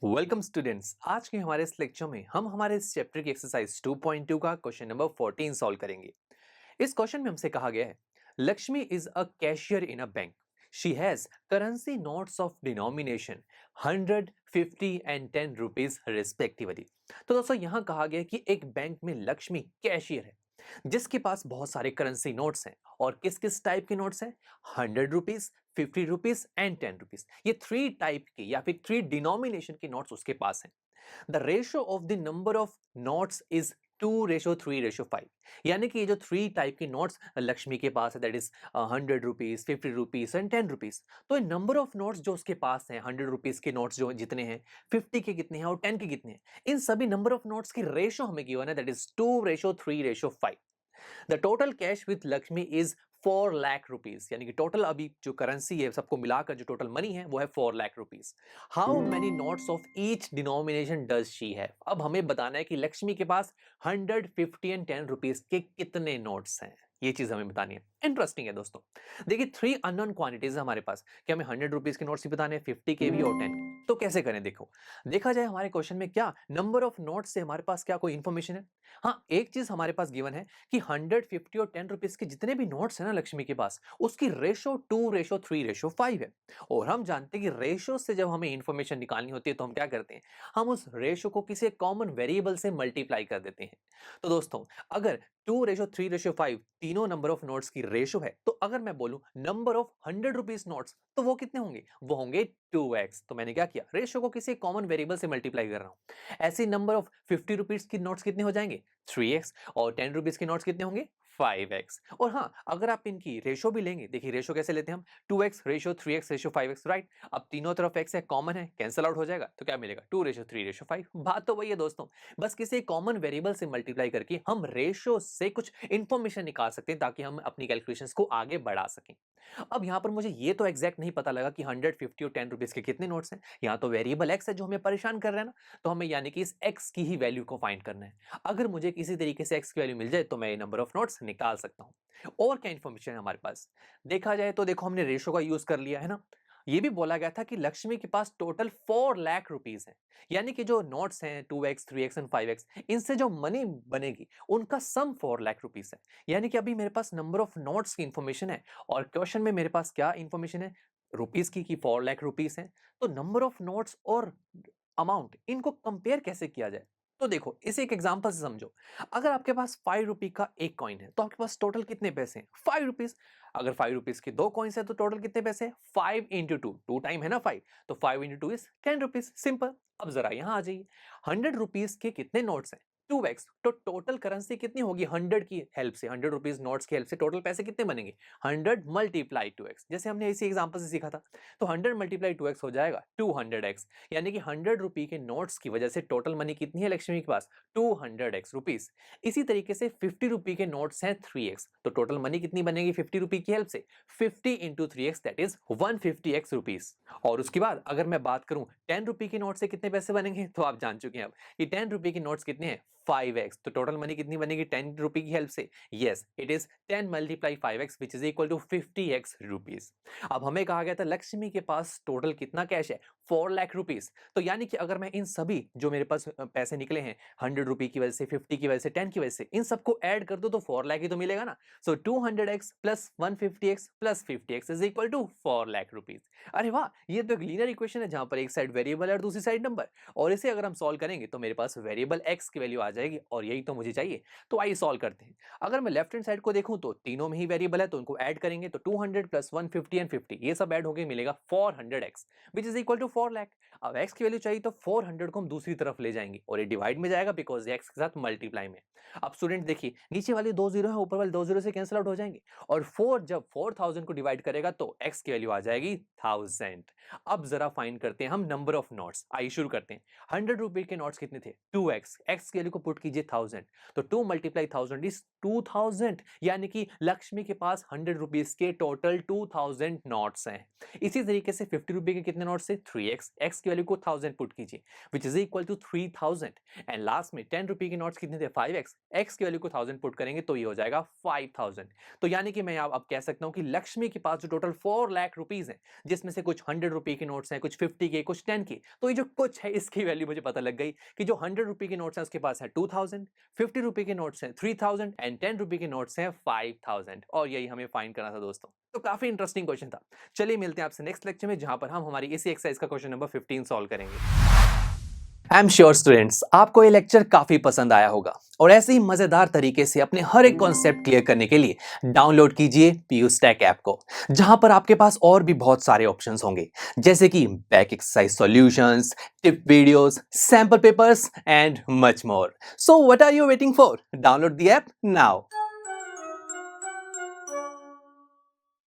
Welcome students. आज के हमारे इस लेक्चर में हम हमारे इस चैप्टर की एक्सरसाइज 2.2 का क्वेश्चन नंबर 14 सॉल्व करेंगे। इस क्वेश्चन में हमसे कहा गया है, Lakshmi is a cashier in a bank. She has currency notes of denomination 100, 50 and 10 rupees respectively. तो दोस्तों यहाँ कहा गया है कि एक बैंक में लक्ष्मी कैशियर है जिसके पास बहुत सारे करेंसी नोट्स हैं। और किस किस टाइप के नोट्स हैं? 100 रुपीज, 50 रुपीज एंड 10 रुपीज। ये थ्री टाइप के या फिर थ्री डिनोमिनेशन के नोट्स उसके पास हैं। The ratio of the number of notes is 2:3:5। यानी कि ये जो थ्री टाइप के नोट्स लक्ष्मी के पास है, that is 100 rupees, 50 rupees and 10 rupees. तो नंबर ऑफ नोट्स जो उसके पास हैं, 100 रुपीज के नोट्स जो जितने हैं, 50 के कितने हैं और 10 के कितने हैं, इन सभी नंबर ऑफ नोट्स की रेशियो हमें गिवन है, that is 2:3:5। The total cash with Lakshmi is 4 lakh rupees. यानी कि टोटल अभी जो करेंसी है सबको मिलाकर जो टोटल मनी है वो है 4 lakh rupees. How many notes of each denomination does she have? अब हमें बताना है कि लक्ष्मी के पास 100, 50 एंड 10 रुपीज के कितने नोट्स हैं। ये चीज हमें बतानी है। इंटरेस्टिंग है दोस्तों। देखिए, थ्री अननोन क्वांटिटीज है हमारे पास कि हमें 100 रुपीज के नोट्स भी बताने हैं, 50 के भी और 10 के। तो कैसे करें? देखो, देखा जाए हमारे क्वेश्चन में क्या नंबर ऑफ नोट्स से हमारे पास क्या कोई इंफॉर्मेशन है? हाँ, एक चीज हमारे पास गिवन है कि 100, 50 और 10 रुपीज के जितने भी नोट्स हैं ना लक्ष्मी के पास, उसकी रेशो 2:3:5 है। और हम जानते हैं कि रेशो से जब हमें इंफॉर्मेशन निकालनी होती है तो हम क्या करते हैं, हम उस रेशो को किसी कॉमन वेरिएबल से मल्टीप्लाई कर देते हैं। तो दोस्तों, अगर 2:3:5 तीनों नंबर ऑफ नोट्स की रेशो है, तो अगर मैं बोलूं नंबर ऑफ 100 रुपीज नोट्स, तो वो कितने होंगे? वो होंगे 2x। तो मैंने क्या किया, रेशो को किसी कॉमन वेरिएबल से मल्टीप्लाई कर रहा हूं। ऐसे नंबर ऑफ 50 रुपीज की नोट्स कितने हो जाएंगे? 3x। और 10 रुपीज के नोट्स कितने होंगे? 5x। और हाँ, अगर आप इनकी रेशो भी लेंगे, देखिए रेशो कैसे लेते हैं हम, 2x ratio 3x ratio 5x, right. अब तीनों तरफ x है, कॉमन है, कैंसिल आउट हो जाएगा, तो क्या मिलेगा? 2:3:5। बात तो वही है दोस्तों, बस किसी कॉमन वेरिएबल से मल्टीप्लाई करके हम रेशो से कुछ इंफॉर्मेशन निकाल सकते हैं ताकि हम अपनी कैलकुलेशंस को आगे बढ़ा सकें। अब यहाँ पर मुझे ये तो एग्जैक्ट नहीं पता लगा कि 100, 50 और 10 रुपीज के कितने नोट्स हैं। यहाँ तो वेरिएबल x है जो हमें परेशान कर रहा है ना, तो हमें यानी कि इस x की ही वैल्यू को फाइंड करना है। अगर मुझे किसी तरीके से x की वैल्यू मिल जाए तो मैं ये नंबर ऑफ नोट्स निकाल सकता हूं। और क्या इन्फॉर्मेशन है हमारे पास? देखा जाए तो देखो, हमने रेशो का यूज कर लिया है ना। ये भी बोला गया था कि लक्ष्मी के पास टोटल 4 लाख रुपीज है। यानी कि जो नोट्स हैं 2x, 3x एंड 5x, इनसे जो मनी बनेगी उनका सम 4 लाख रुपीज है। यानी कि अभी मेरे पास नंबर ऑफ नोट्स की इंफॉर्मेशन है और क्वेश्चन में मेरे पास क्या इंफॉर्मेशन है? रुपीज की, 4 लाख रुपीज है। तो नंबर ऑफ नोट्स और अमाउंट, इनको कंपेयर कैसे किया जाए? तो देखो, इसे एक एग्जांपल से समझो। अगर आपके पास 5 रुपए का एक कॉइन है तो आपके पास टोटल कितने पैसे हैं? 5 रुपीज। अगर 5 रुपीज के दो कॉइन्स है तो टोटल कितने पैसे हैं? 5 इंटू 2, 2 टाइम है ना 5, तो 5 इंटू 2 इज 10 रुपीज। सिंपल। अब जरा यहां आ जाइए, 100 रुपीज के कितने नोट्स हैं? 2x। तो टोटल करेंसी कितनी होगी 100 की हेल्प से, 100 रुपीज नोट्स की हेल्प से टोटल पैसे कितने बनेंगे? 100 मल्टीप्लाई 2x, जैसे हमने इसी एग्जांपल से सीखा था। तो 100 मल्टीप्लाई 2x हो जाएगा 200x। यानी कि 100 रुपए के नोट्स की वजह से टोटल मनी कितनी है लक्ष्मी के पास? 200x rupees. इसी तरीके से 50 रुपए के नोट्स हैं 3x, तो टोटल मनी कितनी बनेगी 50 रुपए की हेल्प से? 50 into 3x, that is 150x rupees. और उसके बाद अगर मैं बात करूं 10 रुपए के नोट से कितने पैसे बनेंगे, तो आप जान चुके हैं अब कि 10 रुपए के नोट्स कितने हैं? 5x। तो टोटल मनी कितनी बनेगी 10 रुपए की हेल्प से? Yes, it is 10 multiply 5x which is equal to 50x rupees. अब हमें कहा गया था लक्ष्मी के पास टोटल कितना कैश है? 4 लाख रुपीज। तो यानी कि अगर मैं इन सभी जो मेरे पास पैसे निकले हैं, 100 रुपए की वजह से, 50 की वजह से, 10 की वजह से, इन सबको ऐड कर दो तो 4 लाख ही तो मिलेगा ना। So 200x plus 150x plus 50x is equal to 4 lakh rupees. अरे वाह, ये तो एक लीनियर इक्वेशन है जहां पर एक साइड वेरिएबल है और दूसरी साइड नंबर। और इसे अगर हम सॉल्व करेंगे तो मेरे पास वेरिएबल x की वैल्यू आ जाएगी और यही तो मुझे चाहिए। तो आइए सॉल्व करते हैं। अगर मैं लेफ्ट हैंड साइड को देखूं तो तीनों में ही वेरिएबल है, तो उनको ऐड करेंगे तो 200 प्लस 150 एंड 50, ये सब ऐड होके मिलेगा 400x which is equal to 4 lakh. अब x की वैल्यू चाहिए तो 400 को हम दूसरी तरफ ले जाएंगे और ये डिवाइड में जाएगा बिकॉज x के साथ मल्टीप्लाई में। अब स्टूडेंट देखिए, नीचे वाले दो जीरो है, ऊपर वाले दो जीरो से कैंसिल आउट हो जाएंगे। और 4 जब 4000 को डिवाइड करेगा तो x की वैल्यू आ जाएगी 1000। अब जरा फाइंड करते हैं हम नंबर ऑफ नोट्स। आइए शुरू करते हैं। 100 रुपए के नोट्स कितने थे? 2x। x की वैल्यू को पुट कीजिए 1000, तो 2 मल्टीप्लाई 1000 इज 2000, यानी कि लक्ष्मी के पास 100 रुपीज के टोटल 2000 नोट्स हैं। इसी तरीके से 50 रुपए के कितने नोट्स है? 3x, x की वैल्यू को 1000 पुट कीजिए which is equal to 3000, and last में 10 रुपए के नोट्स कितने थे? 5x, x की वैल्यू को 1000 पुट करेंगे तो ये हो जाएगा 5000। तो यानी कि मैं अब कह सकता हूं कि लक्ष्मी के पास जो टोटल 4 लाख रुपीज हैं, जिसमें से कुछ 100 रुपए के नोट्स हैं, कुछ 50 के, कुछ 10 के, तो ये जो कुछ है इसकी वैल्यू मुझे पता लग गई कि जो 100 रुपए के नोट्स हैं उसके पास है 2000, 50 रुपए के नोट्स हैं 3000 एंड 10 रुपए के नोट्स हैं 5000, और यही हमें फाइंड करना था दोस्तों। तो काफी इंटरेस्टिंग क्वेश्चन था। चलिए मिलते हैं आपसे नेक्स्ट लेक्चर में, जहां पर हम हमारी इसी एक्सरसाइज का क्वेश्चन नंबर 15 सॉल्व करेंगे। आई एम श्योर स्टूडेंट्स आपको ये लेक्चर काफी पसंद आया होगा, और ऐसे ही मजेदार तरीके से अपने हर एक कॉन्सेप्ट क्लियर करने के लिए डाउनलोड कीजिए PUSTACK ऐप को, जहां पर आपके पास और भी बहुत सारे ऑप्शंस होंगे, जैसे कि back exercise solutions, tip videos, sample papers and much more. So what are you waiting for? Download the app now.